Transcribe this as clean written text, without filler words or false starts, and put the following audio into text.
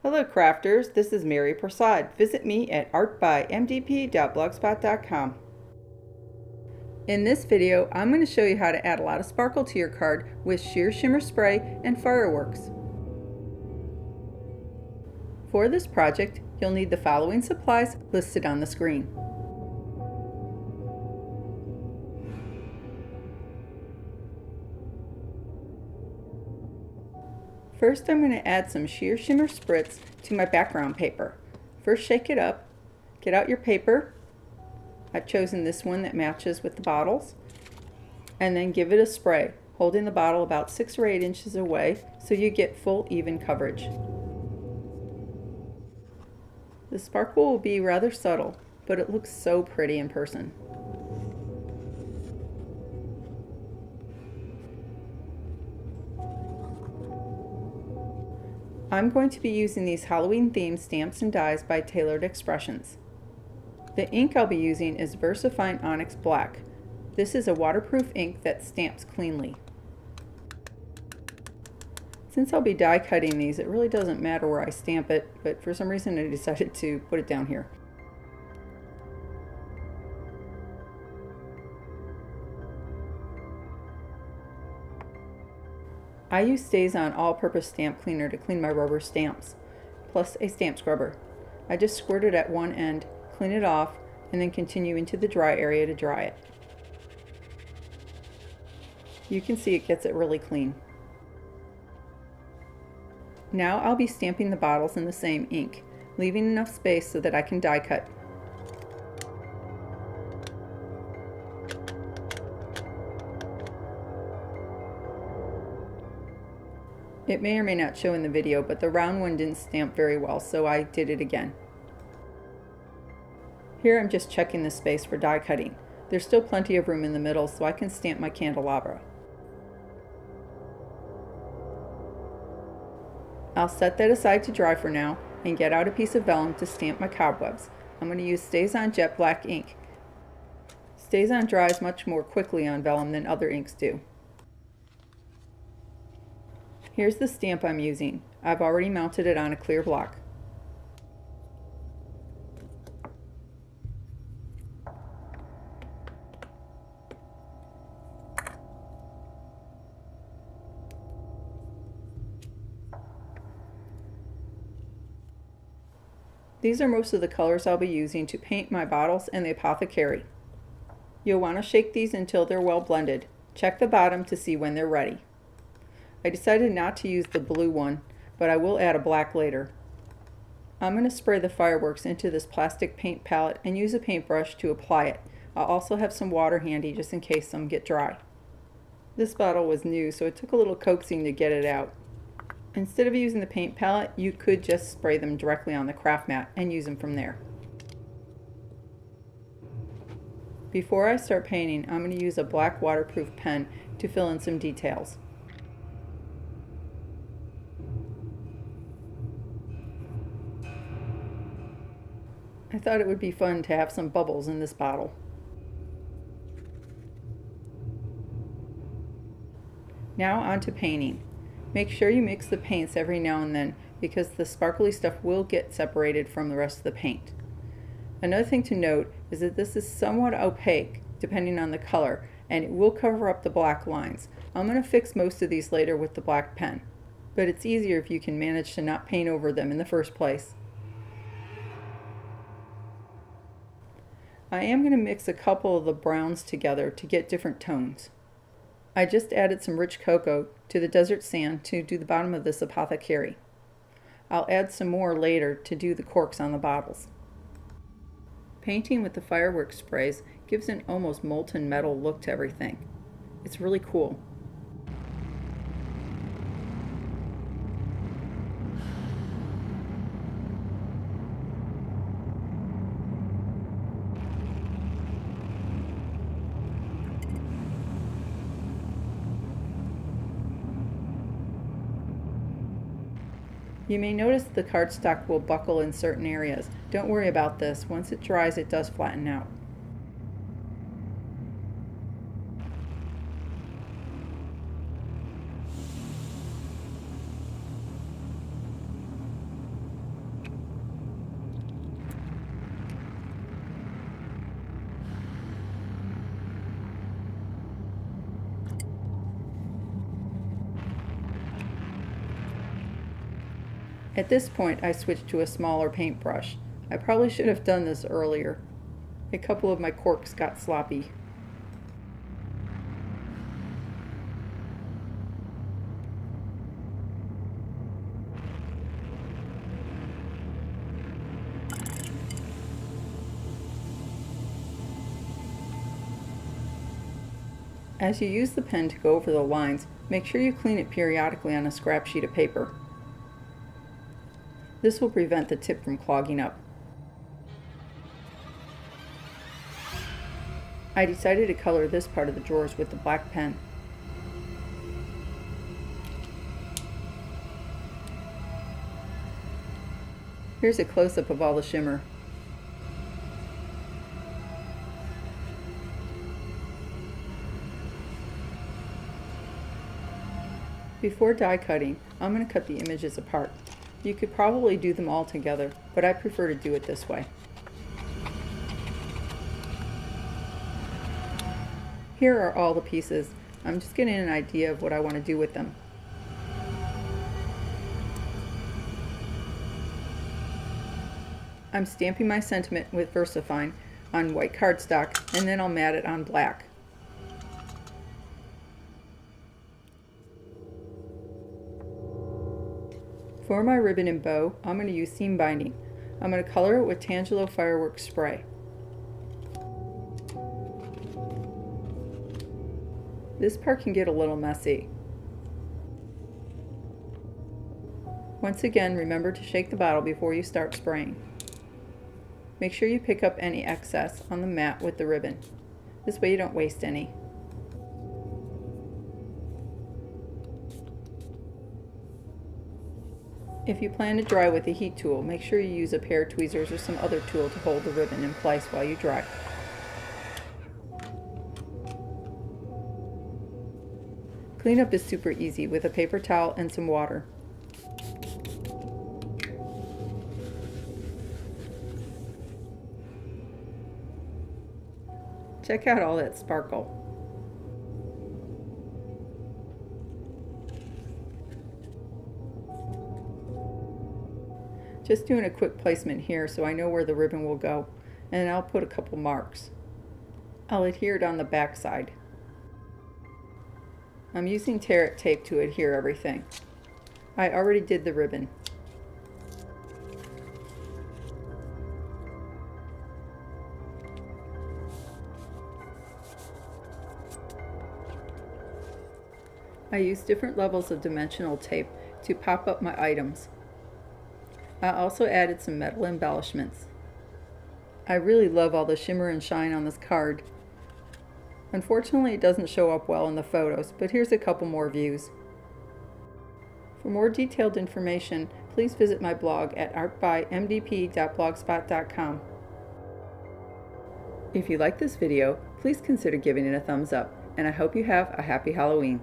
Hello crafters, this is Mary Prasad. Visit me at artbymdp.blogspot.com. In this video, I'm going to show you how to add a lot of sparkle to your card with sheer shimmer spray and fireworks. For this project, you'll need the following supplies listed on the screen. First, I'm going to add some sheer shimmer spritz to my background paper. First, shake it up. Get out your paper. I've chosen this one that matches with the bottles. And then give it a spray, holding the bottle about 6 or 8 inches away so you get full, even coverage. The sparkle will be rather subtle, but it looks so pretty in person. I'm going to be using these Halloween themed stamps and dies by Tailored Expressions. The ink I'll be using is VersaFine Onyx Black. This is a waterproof ink that stamps cleanly. Since I'll be die cutting these, it really doesn't matter where I stamp it, but for some reason I decided to put it down here. I use StazOn all-purpose stamp cleaner to clean my rubber stamps, plus a stamp scrubber. I just squirt it at one end, clean it off, and then continue into the dry area to dry it. You can see it gets it really clean. Now I'll be stamping the bottles in the same ink, leaving enough space so that I can die cut. It may or may not show in the video, but the round one didn't stamp very well, so I did it again. Here I'm just checking the space for die cutting. There's still plenty of room in the middle, so I can stamp my candelabra. I'll set that aside to dry for now and get out a piece of vellum to stamp my cobwebs. I'm going to use StazOn Jet Black ink. StazOn dries much more quickly on vellum than other inks do. Here's the stamp I'm using. I've already mounted it on a clear block. These are most of the colors I'll be using to paint my bottles and the apothecary. You'll want to shake these until they're well blended. Check the bottom to see when they're ready. I decided not to use the blue one, but I will add a black later. I'm going to spray the fireworks into this plastic paint palette and use a paintbrush to apply it. I'll also have some water handy just in case some get dry. This bottle was new, so it took a little coaxing to get it out. Instead of using the paint palette, you could just spray them directly on the craft mat and use them from there. Before I start painting, I'm going to use a black waterproof pen to fill in some details. I thought it would be fun to have some bubbles in this bottle. Now on to painting. Make sure you mix the paints every now and then because the sparkly stuff will get separated from the rest of the paint. Another thing to note is that this is somewhat opaque depending on the color, and it will cover up the black lines. I'm going to fix most of these later with the black pen, but it's easier if you can manage to not paint over them in the first place. I am going to mix a couple of the browns together to get different tones. I just added some rich cocoa to the desert sand to do the bottom of this apothecary. I'll add some more later to do the corks on the bottles. Painting with the fireworks sprays gives an almost molten metal look to everything. It's really cool. You may notice the cardstock will buckle in certain areas. Don't worry about this. Once it dries, it does flatten out. At this point, I switched to a smaller paintbrush. I probably should have done this earlier. A couple of my corks got sloppy. As you use the pen to go over the lines, make sure you clean it periodically on a scrap sheet of paper. This will prevent the tip from clogging up. I decided to color this part of the drawers with the black pen. Here's a close-up of all the shimmer. Before die cutting, I'm going to cut the images apart. You could probably do them all together, but I prefer to do it this way. Here are all the pieces. I'm just getting an idea of what I want to do with them. I'm stamping my sentiment with VersaFine on white cardstock, and then I'll mat it on black. For my ribbon and bow, I'm going to use seam binding. I'm going to color it with Tangelo Fireworks spray. This part can get a little messy. Once again, remember to shake the bottle before you start spraying. Make sure you pick up any excess on the mat with the ribbon. This way you don't waste any. If you plan to dry with a heat tool, make sure you use a pair of tweezers or some other tool to hold the ribbon in place while you dry. Cleanup is super easy with a paper towel and some water. Check out all that sparkle. Just doing a quick placement here so I know where the ribbon will go, and I'll put a couple marks. I'll adhere it on the back side. I'm using tear-it tape to adhere everything. I already did the ribbon. I used different levels of dimensional tape to pop up my items. I also added some metal embellishments. I really love all the shimmer and shine on this card. Unfortunately, it doesn't show up well in the photos, but here's a couple more views. For more detailed information, please visit my blog at artbymdp.blogspot.com. If you like this video, please consider giving it a thumbs up, and I hope you have a happy Halloween.